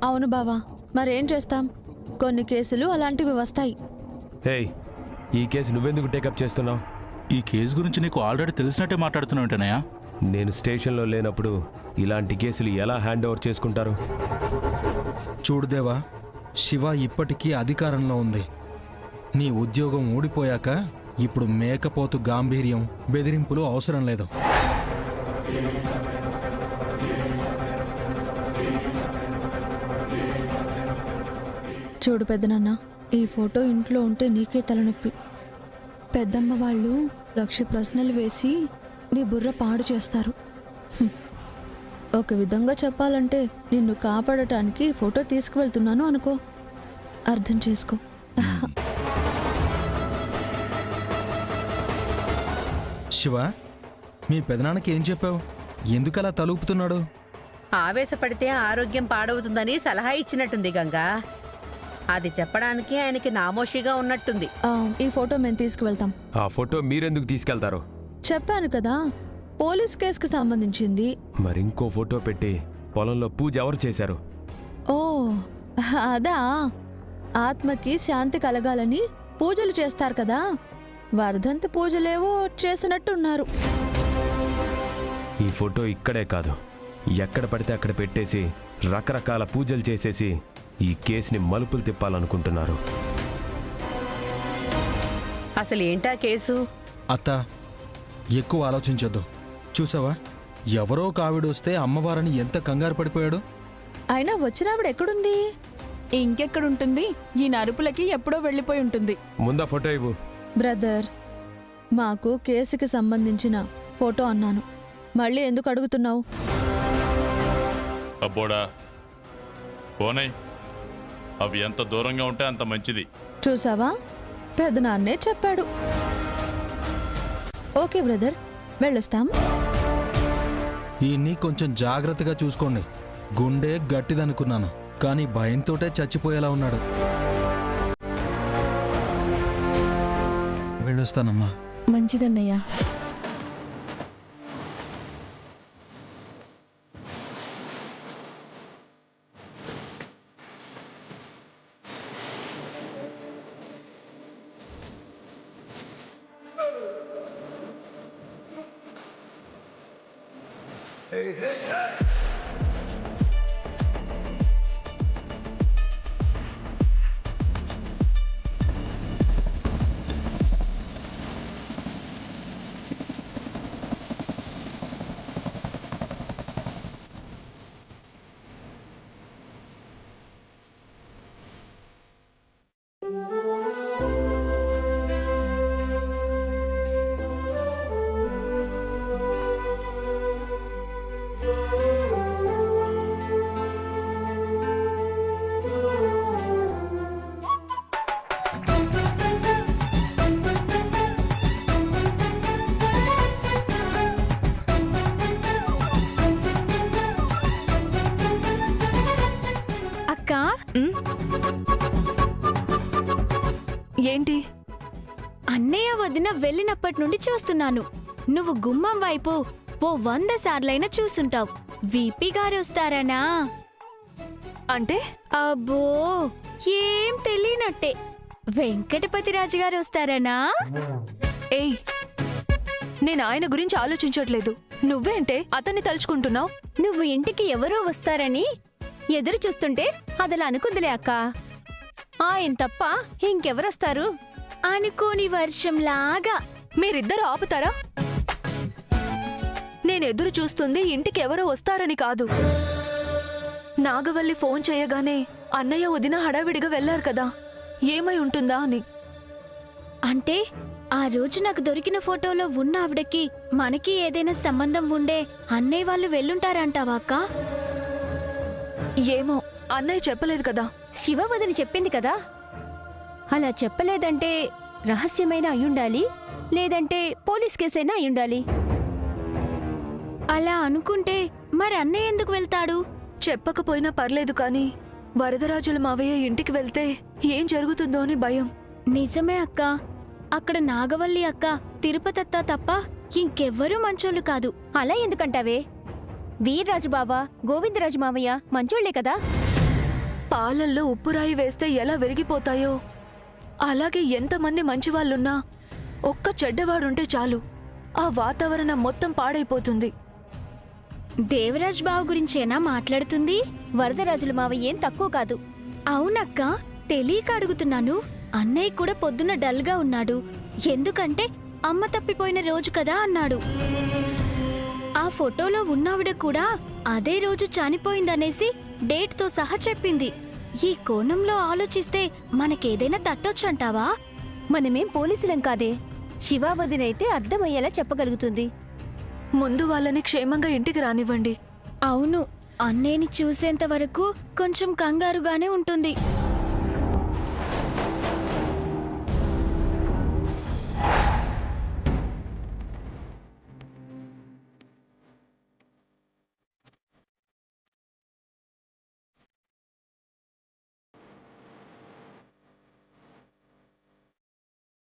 అవును బావా, మరేం చేస్తాం, కొన్ని కేసులు అలాంటివి వస్తాయి. హేయ్, ఈ కేసు నువ్వెందుకు టేకప్ చేస్తున్నావు? ఈ కేసు గురించి నీకు ఆల్రెడీ తెలిసినట్టే మాట్లాడుతున్నావుంటేనయ్యా. నేను స్టేషన్లో లేనప్పుడు ఇలాంటి కేసులు ఎలా హ్యాండ్ ఓవర్ చేసుకుంటారు? చూడుదేవా, శివ ఇప్పటికీ అధికారంలో ఉంది. నీ ఉద్యోగం ఊడిపోయాక ఇప్పుడు మేకపోతు గాంభీర్యం, బెదిరింపులు అవసరం లేదు. చూడు పెద్దనాన్న, ఈ ఫోటో ఇంట్లో ఉంటే నీకే తలనొప్పి. పెద్దమ్మ వాళ్ళు 1,00,000 ప్రశ్నలు వేసి నీ బుర్ర పాడు చేస్తారు. ఒక విధంగా చెప్పాలంటే నిన్ను కాపాడటానికి ఫోటో తీసుకువెళ్తున్నాను అనుకో. అర్థం చేసుకో. శివ, మీ పెదనాన్నకి ఏం చెప్పావు? ఎందుకలా తలూపుతున్నాడు? ఆవేశపడితే ఆరోగ్యం పాడవుతుందని సలహా ఇచ్చినట్టుంది గంగా. అది చెప్పడానికి ఆయనకి నామోషిగా ఉన్నట్టుంది. ఈ ఫోటో మేము తీసుకువెళ్తాం. ఆ ఫోటో మీరెందుకు తీసుకెళ్తారు? చెప్పాను కదా, పోలీస్ కేసుకి సంబంధించింది. మరింకో ఫోటో పెట్టి పొలంలో పూజ ఎవరు చేశారు? ఓ అదా, ఆత్మకి శాంతి కలగాలని పూజలు చేస్తారు కదా, వర్ధంతి పూజలేవో చేసినట్టున్నారు. ఈ ఫోటో ఇక్కడే కాదు, ఎక్కడ పడితే అక్కడ పెట్టేసి రకరకాల పూజలు చేసేసి ఈ కేసుని మలుపులు తిప్పాలనుకుంటున్నారు. అసలు ఏంటా కేసు? అత్త, ఎక్కువ ఆలోచించొద్దు. చూసావా, ఎవరో కావిడొస్తే అమ్మవారని ఎంత కంగారు పడిపోయాడు. అయినా వచ్చినావిడ ఎక్కడుంది? ఇంకెక్కడుంటుంది? ఈ నరుపులకి ఎప్పుడో వెళ్ళిపోయి ఉంటుంది. ముందా ఫోటో ఇవ్వు. బ్రదర్, మాకు కేసుకి సంబంధించిన ఫోటో అన్నాను, మళ్ళీ ఎందుకు అడుగుతున్నావు? అబ్బోడా, పోనై. అవి ఎంత దూరంగా ఉంటే అంత మంచిది. చూసావా, పెద్దనాన్నే చెప్పాడు. ఓకే బ్రదర్, వెళ్ళొస్తాం. ఈయన్ని కొంచెం జాగ్రత్తగా చూసుకోండి. గుండె గట్టిదనుకున్నాను, కానీ భయంతోటే చచ్చిపోయేలా ఉన్నాడు. వెళ్ళొస్తానమ్మా. మంచిదన్నయ్యా. ఏంటి? అన్నయ్య వదిన వెళ్ళినప్పటి నుండి చూస్తున్నాను. నువ్వు గుమ్మం వైపు ఓ 100 సార్లైనా చూసుంటావు. వీపీ గారు వస్తారనా? అంటే అబ్బో, ఏం తెలియనట్టే. వెంకటపతిరాజు గారు వస్తారనా? ఏయ్, నేను ఆయన గురించి ఆలోచించట్లేదు. నువ్వేంటే అతన్ని తలుచుకుంటున్నావు? నువ్వు ఇంటికి ఎవరో వస్తారని ఎదురు చూస్తుంటే అదలా అనుకుందిలే అక్క. ఆయన తప్ప ఇంకెవరొస్తారు? అనుకోని వర్షంలాగా. మీరిద్దరు ఆపుతారా? నేనెదురు చూస్తుంది ఇంటికి ఎవరో వస్తారని కాదు. నాగవల్లి ఫోన్ చేయగానే అన్నయ్య వదిన హడావిడిగా వెళ్లారు కదా, ఏమై ఉంటుందా అని. అంటే ఆ రోజు నాకు దొరికిన ఫోటోలో ఉన్న ఆవిడకి మనకి ఏదైనా సంబంధం ఉండే అన్నయ్య వాళ్ళు వెళ్ళుంటారంటావా అక్క? ఏమో, అన్నయ్య చెప్పలేదు కదా. శివ వదిన చెప్పింది కదా. అలా చెప్పలేదంటే రహస్యమైన అయ్యుండాలి, లేదంటే పోలీస్ కేసైనా అయ్యుండాలి. అలా అనుకుంటే మరి అన్నయ్య ఎందుకు వెళ్తాడు? చెప్పకపోయినా పర్లేదు, కానీ వరదరాజుల మావయ్య ఇంటికి వెళ్తే ఏం జరుగుతుందో అని భయం. నిజమే అక్క. అక్కడ నాగవల్లి అక్క, తిరుపతత్త తప్ప ఇంకెవ్వరూ మంచోళ్ళు కాదు. అలా ఎందుకంటావే? వీర్రాజు బావ, గోవిందరాజు మావయ్య మంచోళ్లే కదా. పాలల్లో ఉప్పురాయి వేస్తే ఎలా విరిగిపోతాయో అలాగే ఎంతమంది మంచివాళ్ళున్నా ఒక్క చెడ్డవాడుంటే చాలు ఆ వాతావరణం మొత్తం పాడైపోతుంది. దేవరాజ్ బావు గురించేనా మాట్లాడుతుంది? వరదరాజుల మావయ్య ఏం తక్కువ కాదు. అవునక్క, తెలియక అడుగుతున్నాను. అన్నయ్య కూడా పొద్దున డల్గా ఉన్నాడు. ఎందుకంటే అమ్మ తప్పిపోయిన రోజు కదా అన్నాడు. ఆ ఫోటోలో ఉన్నావిడ కూడా అదే రోజు చనిపోయిందనేసి డేట్తో సహా చెప్పింది. ఈ కోణంలో ఆలోచిస్తే మనకేదైనా తట్టొచ్చంటావా? మనమేం పోలీసులం కాదే. శివావదినైతే అర్థమయ్యేలా చెప్పగలుగుతుంది. ముందు వాళ్ళని క్షేమంగా ఇంటికి రానివ్వండి. అవును, అన్నయ్యని చూసేంత వరకు కొంచెం కంగారుగానే ఉంటుంది.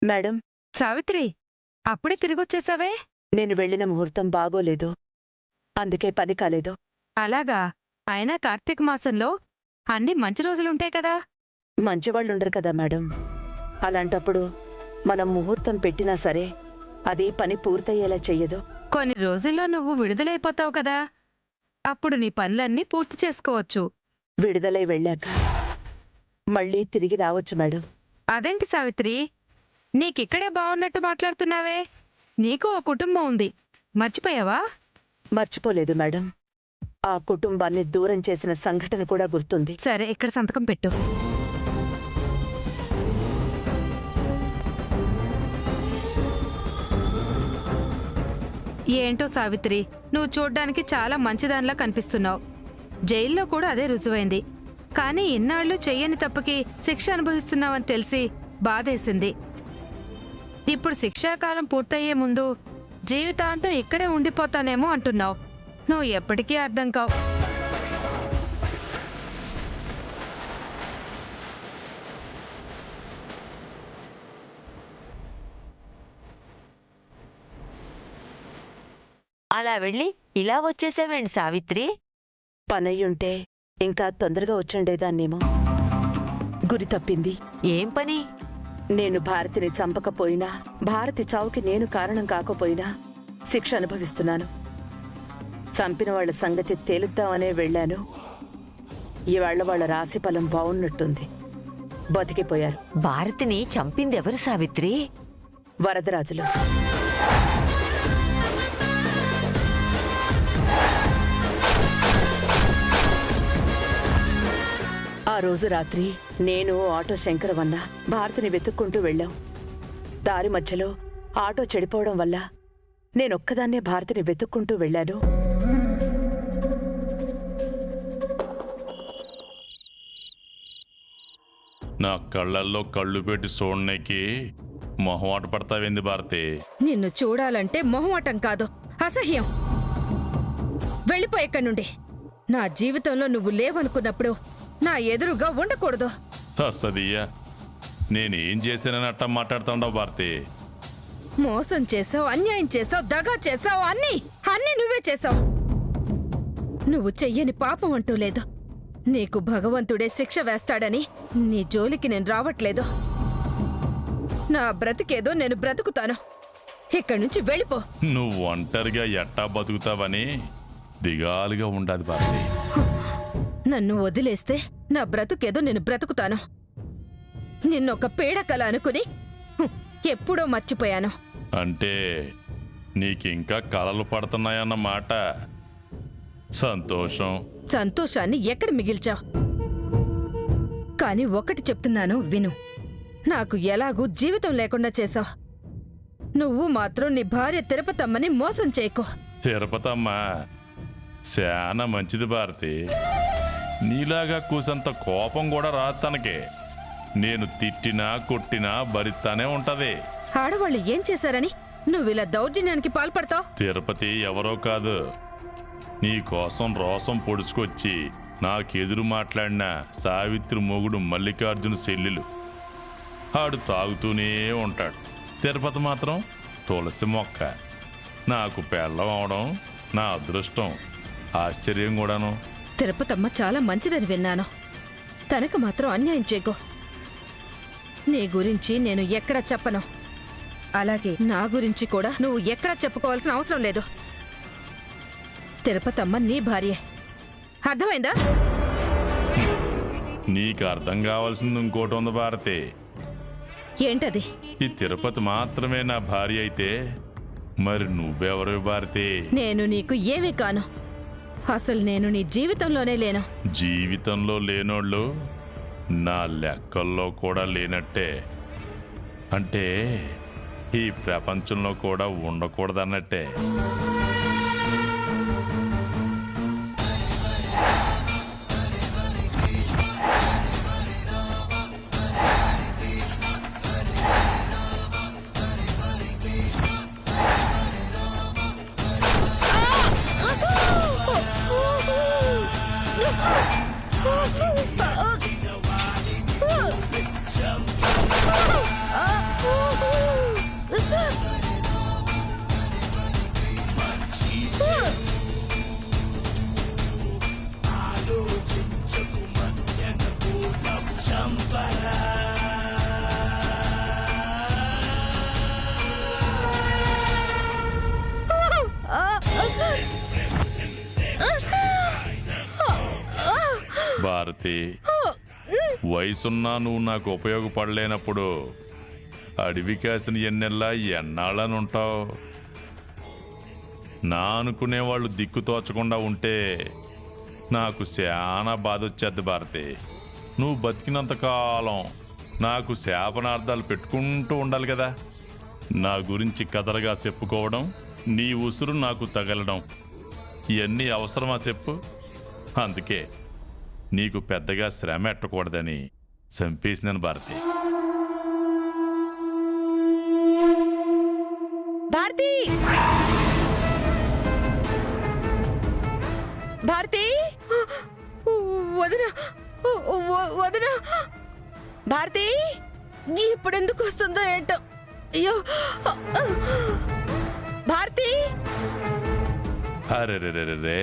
మేడం, సావిత్రి, అప్పుడే తిరిగొచ్చేసావే? నేను వెళ్ళిన ముహూర్తం బాగోలేదు, అందుకే పని కాలేదు. అలాగా? అయినా కార్తీక మాసంలో అన్ని మంచి రోజులుంటాయి కదా. మంచివాళ్ళుండరు కదా మేడం. అలాంటప్పుడు మనం ముహూర్తం పెట్టినా సరే అది పని పూర్తయ్యేలా చెయ్యదు. కొన్ని రోజుల్లో నువ్వు విడుదలైపోతావు కదా, అప్పుడు నీ పనులన్నీ పూర్తి చేసుకోవచ్చు. విడుదలై వెళ్ళాక మళ్ళీ తిరిగి రావచ్చు మేడం. అదేంటి సావిత్రి, నీకిక్కడే బాగున్నట్టు మాట్లాడుతున్నావే? నీకు ఓ కుటుంబం ఉంది, మర్చిపోయావా? మర్చిపోలేదు మేడం. ఆ కుటుంబాన్ని దూరం చేసిన సంఘటన కూడా గుర్తుంది. సరే, ఇక్కడ సంతకం పెట్టు. ఏంటో సావిత్రి, నువ్వు చూడ్డానికి చాలా మంచిదానిలా కనిపిస్తున్నావు. జైల్లో కూడా అదే రుజువైంది. కానీ ఇన్నాళ్ళు చెయ్యని తప్పుకి శిక్ష అనుభవిస్తున్నావని తెలిసి బాధేసింది. ఇప్పుడు శిక్షాకాలం పూర్తయ్యే ముందు జీవితాంతం ఇక్కడే ఉండిపోతానేమో అంటున్నావు. నువ్వు ఎప్పటికీ అర్థం కావు. అలా వెళ్ళి ఇలా వచ్చేసావేంటి సావిత్రి? పనయ్యుంటే ఇంకా తొందరగా వచ్చుండేదాన్నేమో. గురి తప్పింది. ఏం పని? నేను భారతిని చంపకపోయినా, భారతి చావుకి నేను కారణం కాకపోయినా శిక్ష అనుభవిస్తున్నాను. చంపిన వాళ్ల సంగతి తేలుద్దామనే వెళ్ళాను. ఇవాళ్ల వాళ్ల రాశిఫలం బావున్నట్టుంది. బతికిపోయారు. భారతిని చంపిందెవరు సావిత్రి? వరదరాజులు. ఆ రోజు రాత్రి నేను, ఆటో శంకరవన్న భారతిని వెతుక్కుంటూ వెళ్ళాం. దారి మధ్యలో ఆటో చెడిపోవడం వల్ల నేనొక్కదాన్నే భారతిని వెతుక్కుంటూ వెళ్ళాను. నా కళ్ళల్లో కళ్ళు పెట్టి చూడడానికి మొహమాట పడతావేంది భారతి? నిన్ను చూడాలంటే మొహమాటం కాదు, అసహ్యం. వెళ్ళిపో ఇక్కడి నుండి. నా జీవితంలో నువ్వు లేవనుకున్నప్పుడు నా ఎదురుగా ఉండకూడదు. సదియ్యా, నేనేం చేశానని అట్ట మాట్లాడుతాండావు భారతి? మోసం చేసావు, అన్యాయం చేసావు, దగా చేసావు, అన్నీ నువ్వే చేసావు. నువ్వు చెయ్యని పాపం అంటూ లేదు. నీకు భగవంతుడే శిక్ష వేస్తాడని నీ జోలికి నేను రావట్లేదు. నా బ్రతికేదో నేను బ్రతుకుతాను. ఇక్కడి నుంచి వెళ్ళిపో. నువ్వు ఒంటరిగా ఎట్టా బతుకుతావని దిగాలుగా ఉండాది భారతి. నన్ను వదిలేస్తే నా బ్రతుకేదో నేను బ్రతుకుతాను. నిన్నొక పీడకల అనుకుని ఎప్పుడో మర్చిపోయాను. అంటే నీకింకా కలలు పడుతున్నాయన్నమాట. సంతోషం. సంతోషాన్ని ఎక్కడ మిగిల్చావు? కానీ ఒకటి చెప్తున్నాను విను. నాకు ఎలాగూ జీవితం లేకుండా చేశావు. నువ్వు మాత్రం నీ భార్య తిరుపతమ్మని మోసం చేయకు. తిరుపతమ్మ శానా మంచిది భారతి. నీలాగా కూసంత కోపం కూడా రాదు తనకి. నేను తిట్టినా కొట్టినా భరిస్తానే ఉంటది. ఆడవాళ్ళు ఏం చేశారని నువ్విలా దౌర్జన్యానికి పాల్పడతావు? తిరుపతి ఎవరో కాదు, నీ కోసం రోసం పొడుచుకొచ్చి నాకెదురు మాట్లాడిన సావిత్రి మొగుడు మల్లికార్జున సెల్లెలు. ఆడు తాగుతూనే ఉంటాడు. తిరుపతి మాత్రం తులసి మొక్క. నాకు పెళ్ళం అవడం నా అదృష్టం. ఆశ్చర్యం కూడాను. తిరుపతమ్మ చాలా మంచిదని విన్నాను. తనకు మాత్రం అన్యాయం చేయకో. నీ గురించి నేను ఎక్కడా చెప్పను, అలాగే నా గురించి కూడా నువ్వు ఎక్కడా చెప్పుకోవాల్సిన అవసరం లేదు. తిరుపతమ్మ నీ భార్యే, అర్థమైందా? నీకు అర్థం కావాల్సింది ఇంకోటి ఉంది భారతి. ఏంటది? ఈ తిరుపతి మాత్రమే నా భార్య అయితే మరి నువ్వెవరు భారతి? నేను నీకు ఏమీ కాను. అసలు నేను నీ జీవితంలోనే లేను. జీవితంలో లేనోళ్ళు నా లెక్కల్లో కూడా లేనట్టే. అంటే ఈ ప్రపంచంలో కూడా ఉండకూడదన్నట్టే. భారతి, వయసున్నా నువ్వు నాకు ఉపయోగపడలేనప్పుడు అడవి కాసిన ఎన్నెల్లా ఎన్నాళ్ళని ఉంటావు? నా అనుకునేవాళ్ళు దిక్కు తోచకుండా ఉంటే నాకు చాలా బాధ వచ్చేద్ది భారతి. నువ్వు బతికినంతకాలం నాకు శాపనార్థాలు పెట్టుకుంటూ ఉండాలి కదా. నా గురించి కథలుగా చెప్పుకోవడం, నీ ఉసురు నాకు తగలడం, ఇవన్నీ అవసరమా చెప్పు? అందుకే నీకు పెద్దగా శ్రమ ఎట్టకూడదని చంపేసినాను భారతి. భారతి! భారతి! వదినా, వదినా, భారతి! ఇప్పుడెందుకు వస్తుందో ఏంటో. అయ్యో, భారతి! అరెరెరెరే,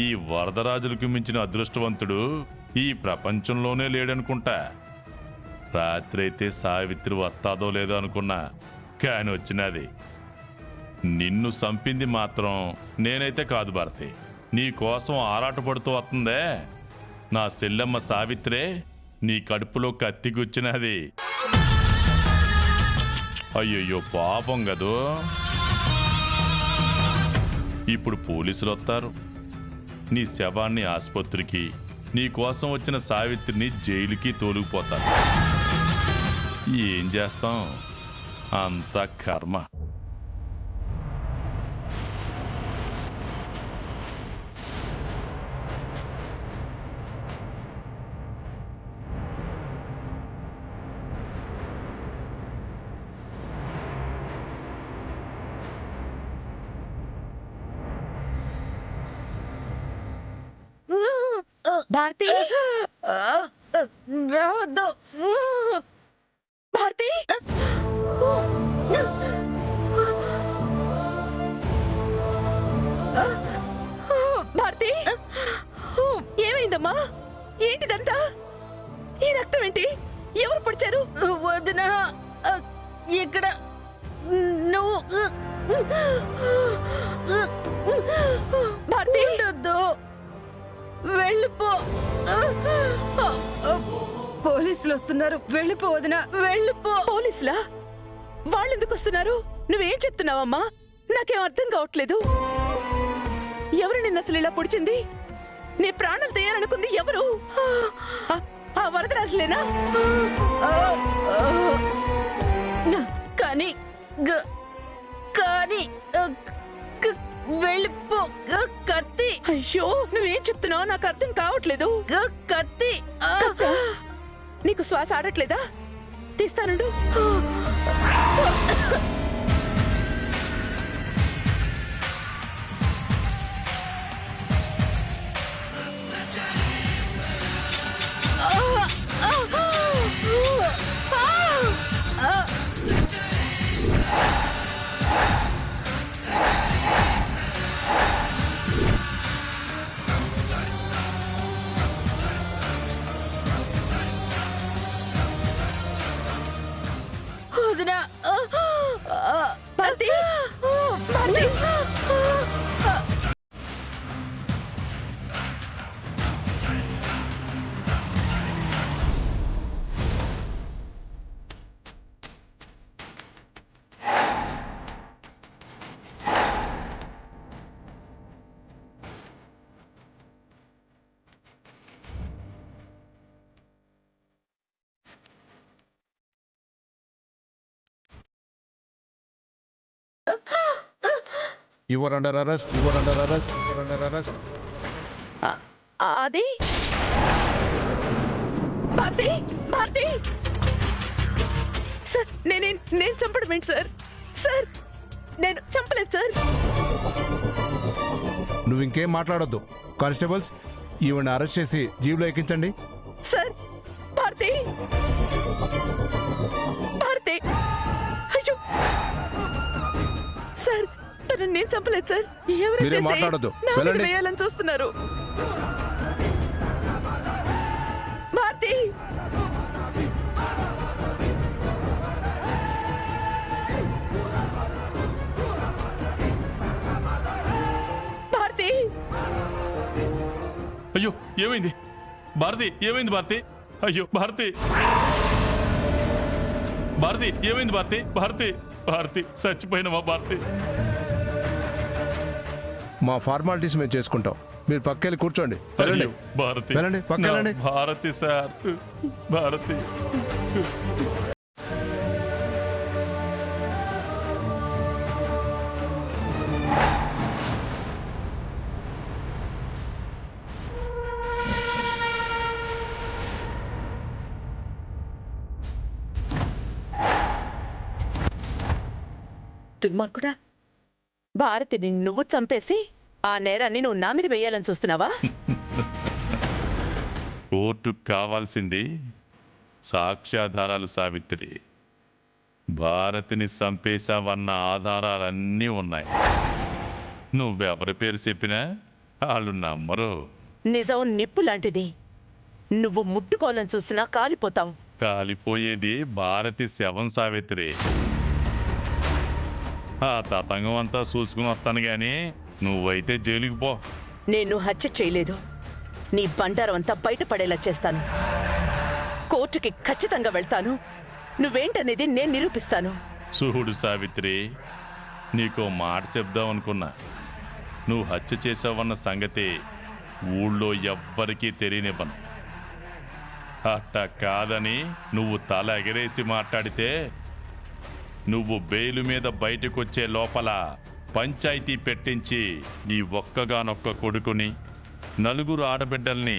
ఈ వరదరాజులకు మించిన అదృష్టవంతుడు ఈ ప్రపంచంలోనే లేడనుకుంటా. రాత్రి అయితే సావిత్రి వస్తాదో లేదో అనుకున్నా, కాని వచ్చినది. నిన్ను చంపింది మాత్రం నేనైతే కాదు భారతి. నీ కోసం ఆరాటపడుతూ వస్తుందే నా చెల్లెమ్మ సావిత్రే నీ కడుపులో కత్తి గుచ్చినది. అయ్యయ్యో పాపం కదూ. ఇప్పుడు పోలీసులు వస్తారు, నీ శవాన్ని ఆసుపత్రికి, నీ కోసం వచ్చిన సావిత్రిని జైలుకి తోలుకుపోతారు. ఏం చేస్తాం, అంతా కర్మ. భారతి! రావద్దు. భారతి! భారతి! ఏమైందమ్మా? ఏంటిదంతా? ఈ రక్తం ఏంటి? ఎవరు పొడిచారు? వదినా, ఇక్కడ నువ్వు భారతి! ఉండొద్దు, వెళ్ళిపో. పోలీసులు వస్తున్నారు, వెళ్ళిపో వదినా, వెళ్ళిపో. పోలీసులా? వాళ్ళెందుకు వస్తున్నారు? నువ్వేం చెప్తున్నావమ్మా? నాకేం అర్థం కావట్లేదు. ఎవరు నిన్న అసలు ఇలా పొడిచింది? నీ ప్రాణాలు తీయాలనుకుంది ఎవరు? ఆ వరదరాజులేనా? కానీ కానీ వెళ్ళిపో. కత్తి. అయ్యో, నువ్వేం చెప్తున్నావు? నాకు అర్థం కావట్లేదు. కత్తి. నీకు శ్వాస ఆడట్లేదా? తీస్తానుండు. Your under arrest, your under arrest, your under arrest. అది భారతి, భారతి సార్, నేను చంపడం ఏంటి సార్? సార్ నేను చంపలేదు సార్. నువ్వు ఇంకేం మాట్లాడొద్దు. కానిస్టేబుల్స్, ఈవిని అరెస్ట్ చేసి జీబులో ఎక్కించండి. సార్ భారతి, భారతి, అయ్యో సార్, తను నేను చంపలేదు సార్. ఎవరు మీరేం చేసి మాట్లాడొద్దు. నా మీద వెళ్ళండి. వేయాలని చూస్తున్నారు. భారతి, భారతి, అయ్యో ఏమైంది భారతి? ఏమైంది భారతి? అయ్యో భారతి, భారతి ఏమైంది భారతి? భారతి, భారతి చచ్చిపోయినవా భారతి? మా ఫార్మాలిటీస్ మేము చేసుకుంటాం. మీరు పక్కెళ్ళి కూర్చోండి. వెళ్ళండి, అయ్యో, భారతి వెళ్ళండి, పక్కెళ్ళండి. నా భారతి సార్, భారతి. దుర్మార్గుడా, భారతిని నువ్వు చంపేసి ఆ నేరాన్ని నువ్వు నా మీద వేయాలని చూస్తున్నావా? కోర్టుకు కావాల్సింది సాక్ష్యాధారాలు సావిత్రి. భారతిని చంపేశావన్న ఆధారాలన్నీ ఉన్నాయి. నువ్వెవరి పేరు చెప్పినా వాళ్ళు నమ్మరు. నిజం నిప్పు లాంటిది. నువ్వు ముట్టుకోవాలని చూసినా కాలిపోతావు. కాలిపోయేది భారతి శవం సావిత్రి. ఆ తతంగం అంతా చూసుకుని వస్తాను గాని నువ్వైతే జైలుకి పో. నేను హత్య చేయలేదు. నీ బండారం అంతా బయటపడేలా చేస్తాను. కోర్టుకి ఖచ్చితంగా వెళ్తాను. నువ్వేంటనేది నేను నిరూపిస్తాను. చూడు సావిత్రి, నీకో మాట చెప్దాం అనుకున్నా. నువ్వు హత్య చేసావన్న సంగతి ఊళ్ళో ఎవ్వరికీ తెలియనివ్వను. అట్ట కాదని నువ్వు తల ఎగరేసి మాట్లాడితే నువ్వు బెయిలు మీద బయటకొచ్చే లోపల పంచాయతీ పెట్టించి నీ ఒక్కగానొక్క కొడుకుని, నలుగురు ఆడబిడ్డల్ని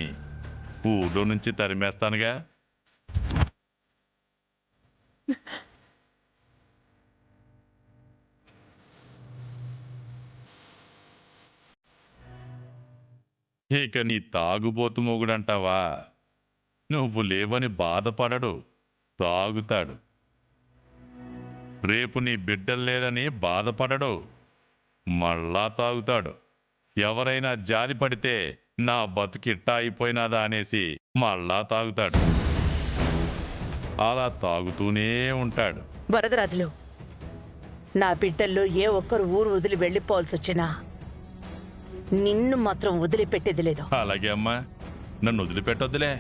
ఊళ్ళో నుంచి తరిమేస్తానుగా. ఇక నీ తాగుబోతు మొగుడంటావా? నువ్వు లేవని బాధపడడు, తాగుతాడు. రేపు నీ బిడ్డలు లేదని బాధపడడు, మళ్ళా తాగుతాడు. ఎవరైనా జాలి పడితే నా బతుకిట్టా అయిపోయినాదా అనేసి మళ్ళా తాగుతాడు. అలా తాగుతూనే ఉంటాడు. వరదరాజులు, నా బిడ్డల్లో ఏ ఒక్కరు ఊరు వదిలి వెళ్ళిపోవాల్సి వచ్చినా నిన్ను మాత్రం వదిలిపెట్టేది లేదు. అలాగే అమ్మా, నన్ను వదిలిపెట్టొద్దులే.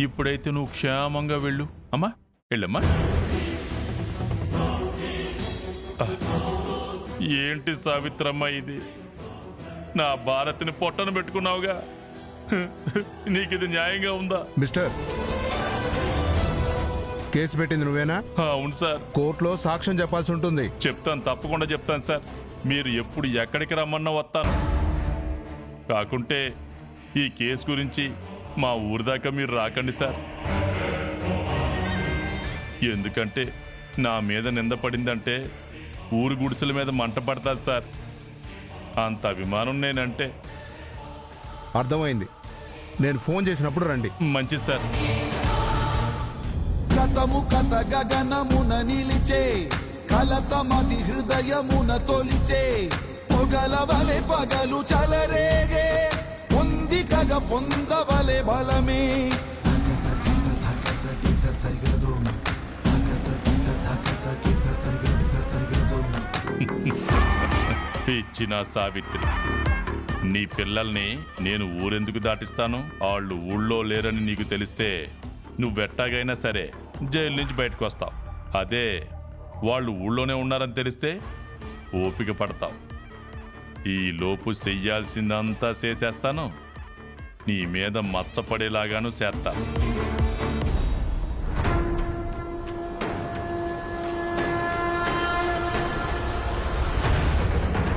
ఇప్పుడైతే నువ్వు క్షేమంగా వెళ్ళు. అమ్మా వెళ్ళమ్మా. ఏంటి సావిత్రమ్మ ఇది? నా భారతిని పొట్టను పెట్టుకున్నావుగా, నీకు ఇది న్యాయంగా ఉందా? మిస్టర్, కేసు పెట్టింది నువ్వేనా? అవును సార్. కోర్టులో సాక్ష్యం చెప్పాల్సి ఉంటుంది. చెప్తాను, తప్పకుండా చెప్తాను సార్. మీరు ఎప్పుడు ఎక్కడికి రమ్మన్నా వస్తాను. కాకుంటే ఈ కేసు గురించి మా ఊరి దాకా మీరు రాకండి సార్. ఎందుకంటే నా మీద నింద పడిందంటే ఊరు గుడిసెల మీద మంట పడతాది సార్. అంత అభిమానం నేనంటే. అర్థమైంది. నేను ఫోన్ చేసినప్పుడు రండి. మంచిది సార్. గతము కథ గగనమున నిలిచే, కలతమది హృదయమున తొలిచే, పొగలవలె పగలు చలరేగే, పొందికగ పొందవలె బలమే. ఇచ్చిన సావిత్రి, నీ పిల్లల్ని నేను ఊరెందుకు దాటిస్తాను? వాళ్ళు ఊళ్ళో లేరని నీకు తెలిస్తే నువ్వెట్టాగైనా సరే జైలు నుంచి బయటకు వస్తావు. అదే వాళ్ళు ఊళ్ళోనే ఉన్నారని తెలిస్తే ఓపిక పడతావు. ఈ లోపు చెయ్యాల్సిందంతా చేసేస్తాను. నీ మీద మచ్చపడేలాగాను చేస్తాను.